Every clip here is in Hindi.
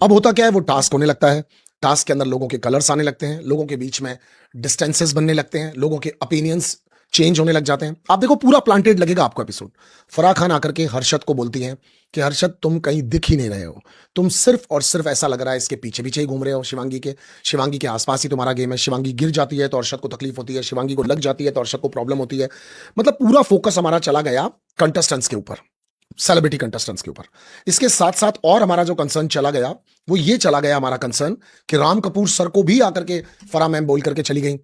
अब होता क्या है, वो टास्क होने लगता है, टास्क के अंदर लोगों के कलर्स आने लगते हैं, लोगों के बीच में डिस्टेंसेस बनने लगते हैं, लोगों के ओपिनियंस चेंज होने लग जाते हैं। आप देखो पूरा प्लांटेड लगेगा आपको एपिसोड। फराह खान आकर के हर्षद को बोलती हैं कि हर्षद तुम कहीं दिख ही नहीं रहे हो, तुम सिर्फ और सिर्फ ऐसा लग रहा है इसके पीछे पीछे ही घूम रहे हो, शिवांगी के आसपास ही तुम्हारा गेम है। शिवांगी गिर जाती है तो हर्षद को तकलीफ होती है, शिवांगी को लग जाती है तो हर्षद को प्रॉब्लम होती है। मतलब पूरा फोकस हमारा चला गया कंटेस्टेंट्स के ऊपर, सेलिब्रिटी कंटेस्टेंट्स के ऊपर। इसके साथ साथ और हमारा जो कंसर्न चला गया वो ये चला गया हमारा कंसर्न कि राम कपूर सर को भी आकर के फराह मैम बोल करके चली गई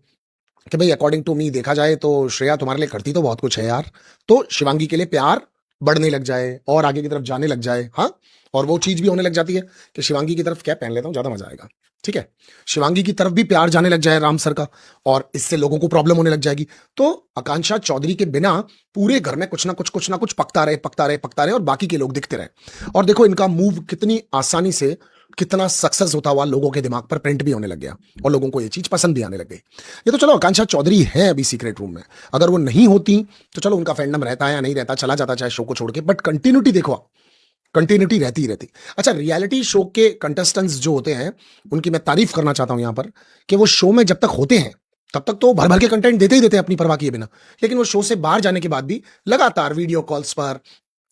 कि भाई अकॉर्डिंग टू मी देखा जाए तो श्रेया तुम्हारे लिए करती तो बहुत कुछ है यार, तो शिवांगी के लिए प्यार बढ़ने लग जाए और आगे की तरफ जाने लग जाए। हाँ, और वो चीज भी होने लग जाती है कि शिवांगी की तरफ क्या पहन लेता हूं, ज्यादा मजा आएगा, ठीक है, शिवांगी की तरफ भी प्यार जाने लग जाए राम सर का, और इससे लोगों को प्रॉब्लम होने लग जाएगी। तो आकांक्षा चौधरी के बिना पूरे घर में कुछ ना कुछ पकता रहे और बाकी के लोग दिखते रहे। और देखो इनका मूव कितनी आसानी से, कितना सक्सेस होता हुआ लोगों के दिमाग पर प्रिंट भी होने लग गया और लोगों को ये चीज पसंद भी आने लग गई। ये तो चलो आकांक्षा चौधरी है अभी सीक्रेट रूम में, अगर वो नहीं होती तो चलो उनका फैंडम रहता है या नहीं रहता, चला जाता चाहे शो को छोड़ के, बट कंटिन्यूटी देखो, कंटिन्यूटी रहती ही रहती। अच्छा, रियलिटी शो के कंटेस्टेंट्स जो होते हैं उनकी मैं तारीफ करना चाहता हूं यहां पर कि वो शो में जब तक होते हैं तब तक तो भर भर के कंटेंट देते ही देते हैं अपनी परवाह किए बिना, लेकिन वो शो से बाहर जाने के बाद भी लगातार वीडियो कॉल्स पर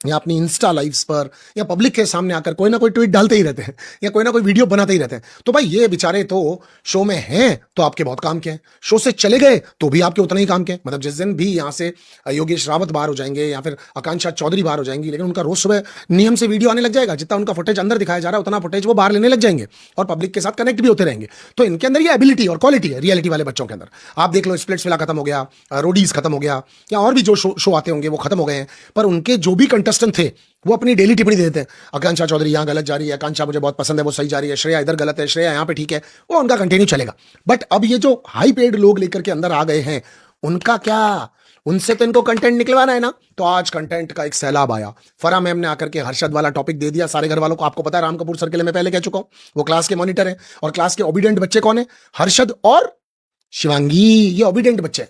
या अपनी इंस्टा लाइव्स पर या पब्लिक के सामने आकर कोई ना कोई ट्वीट डालते ही रहते हैं या कोई ना कोई वीडियो बनाते ही रहते हैं। तो भाई ये बेचारे तो शो में हैं तो आपके बहुत काम के हैं, शो से चले गए तो भी आपके उतना ही काम के हैं। मतलब जिस दिन भी यहाँ से योगेश रावत बाहर हो जाएंगे या फिर आकांक्षा चौधरी बाहर हो जाएंगी, लेकिन उनका रोज सुबह नियम से वीडियो आने लग जाएगा, जितना उनका फुटेज अंदर दिखाया जा रहा है उतना फुटेज वो बाहर लेने लग जाएंगे और पब्लिक के साथ कनेक्ट भी होते रहेंगे। तो इनके अंदर ये एबिलिटी और क्वालिटी है रियलिटी वाले बच्चों के अंदर। आप देख लो, स्प्लिट्स विला खत्म हो गया, रोडीज खत्म हो गया, या और भी जो शो आते होंगे वो खत्म हो गए हैं, पर उनके जो भी कंटेस्टेंट थे वो अपनी डेली टिप्पणी देते हैं, आकांक्षा चौधरी यहाँ गलत जा रही है, आकांक्षा मुझे बहुत पसंद है वो सही जा रही है, श्रेया इधर गलत है, श्रेया यहाँ पे ठीक है, वो उनका कंटिन्यू चलेगा। बट अब ये जो हाई पेड लोग लेकर के अंदर आ गए हैं उनका क्या, उनसे तो इनको कंटेंट निकलवाना है ना। तो आज कंटेंट का एक सैलाब आया। फराह मैम ने आकर के हर्षद वाला टॉपिक दे दिया सारे घर वालों को। आपको पता है राम कपूर सर के लिए मैं पहले कह चुका हूं, वो क्लास के मॉनिटर हैं और क्लास के ओबीडेंट बच्चे कौन है, हर्षद और शिवांगी, ये ओबीडेंट बच्चे हैं।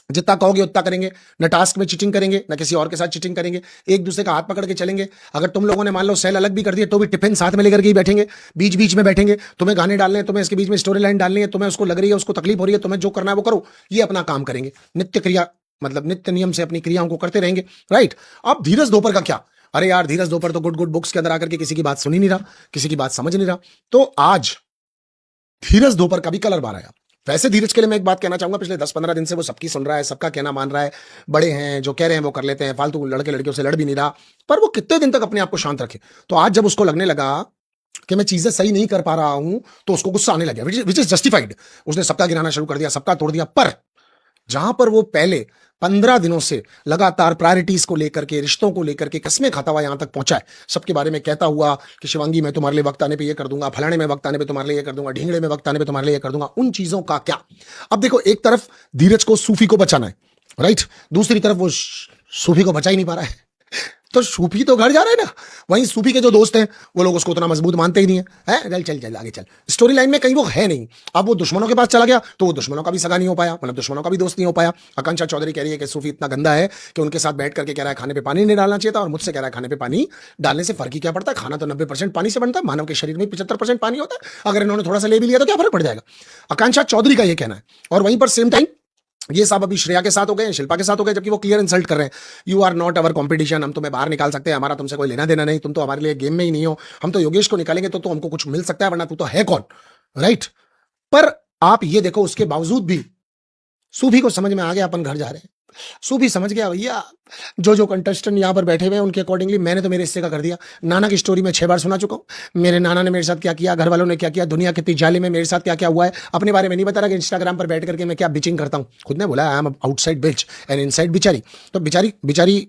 जितना कहोगे उतना करेंगे, न टास्क में चीटिंग करेंगे न किसी और के साथ चीटिंग करेंगे, एक दूसरे का हाथ पकड़ के चलेंगे। अगर तुम लोगों ने मान लो सेल अलग भी कर दिए तो भी टिफिन साथ में लेकर के ही बैठेंगे, बीच बीच में बैठेंगे, तुम्हें गाने डालने हैं, तुम्हें इसके बीच में स्टोरी लाइन डालनी है, तुम्हें उसको लग रही है उसको तकलीफ हो रही है, तुम्हें जो करना है वो करो, ये अपना काम करेंगे, नित्य क्रिया मतलब नित्य नियम से अपनी क्रियाओं को करते रहेंगे, राइट। अब धीरज दोपहर का क्या, अरे यार धीरज दोपहर तो गुड गुड बुक्स के अंदर आकर के किसी की बात सुन ही नहीं रहा, किसी की बात समझ नहीं रहा। तो आज धीरज दोपहर का भी कलर बार आया। वैसे धीरज के लिए मैं एक बात कहना चाहूंगा, पिछले 10-15 दिन से वो सबकी सुन रहा है, सबका कहना मान रहा है, बड़े हैं जो कह रहे हैं वो कर लेते हैं, फालतू लड़के लड़कियों से लड़ भी नहीं रहा, पर वो कितने दिन तक अपने आप को शांत रखे। तो आज जब उसको लगने लगा कि मैं चीजें सही नहीं कर पा रहा हूं तो उसको गुस्सा आने लगा, विच इज जस्टिफाइड। उसने सबका गिराना शुरू कर दिया, सबका तोड़ दिया। पर जहां पर वो पहले 15 दिनों से लगातार प्रायोरिटीज को लेकर के, रिश्तों को लेकर के कसमें खाता हुआ यहां तक पहुंचा है, सबके बारे में कहता हुआ कि शिवांगी मैं तुम्हारे लिए वक्त आने पे ये कर दूंगा, फलाने में वक्त आने पे तुम्हारे लिए ये कर दूंगा, ढींगड़े में वक्त आने पे तुम्हारे लिए ये कर दूंगा, उन चीजों का क्या। अब देखो, एक तरफ धीरज को सूफी को बचाना है, राइट, दूसरी तरफ वो सूफी को बचा ही नहीं पा रहा है। तो सूफी तो घर जा रहा है ना, वहीं सूफी के जो दोस्त हैं वो लोग उसको उतना मजबूत मानते ही नहीं है, चल चल चल आगे चल, स्टोरी लाइन में कहीं वो है नहीं। अब वो दुश्मनों के पास चला गया तो वो दुश्मनों का भी सगा नहीं हो पाया, मतलब दुश्मनों का भी दोस्त नहीं हो पाया। आकांक्षा चौधरी कह रही है कि सूफी इतना गंदा है कि उनके साथ बैठ करके कह रहा है खाने पे पानी नहीं डालना चाहिए था, और मुझसे कह रहा है खाने पे पानी डालने से फर्क ही क्या पड़ता है, खाना तो 90% पानी से बनता है, मानव के शरीर में 75% पानी होता है, अगर इन्होंने थोड़ा सा ले भी लिया तो क्या फर्क पड़ जाएगा। आकांक्षा चौधरी का ये कहना है। और वहीं पर सेम टाइम ये सब अभी श्रेया के साथ हो गए, शिल्पा के साथ हो गए, जबकि वो क्लियर इंसल्ट कर रहे हैं, you are not our competition, हम तुम्हें बाहर निकाल सकते हैं, हमारा तुमसे कोई लेना देना नहीं, तुम तो हमारे लिए गेम में ही नहीं हो, हम तो योगेश को निकालेंगे तो हमको कुछ मिल सकता है, वरना तू तो है कौन, राइट। पर आप ये देखो, उसके बावजूद भी सूफी को समझ में आ गया अपन घर जा रहे हैं, सूफी समझ गया भैया जो कंटेस्टेंट यहाँ पर बैठे हुए हैं उनके अकॉर्डिंगली मैंने तो मेरे हिस्से का कर दिया। नाना की स्टोरी में 6 बार सुना चुका हूँ, मेरे नाना ने मेरे साथ क्या किया, घर वालों ने क्या किया, दुनिया कितनी जाली में मेरे साथ क्या क्या हुआ है, अपने बारे में नहीं बता रहा कि इंस्टाग्राम पर बैठ करके मैं क्या बिचिंग करता हूँ। खुद ने बोला I am outside beach and inside बिचारी। तो बिचारी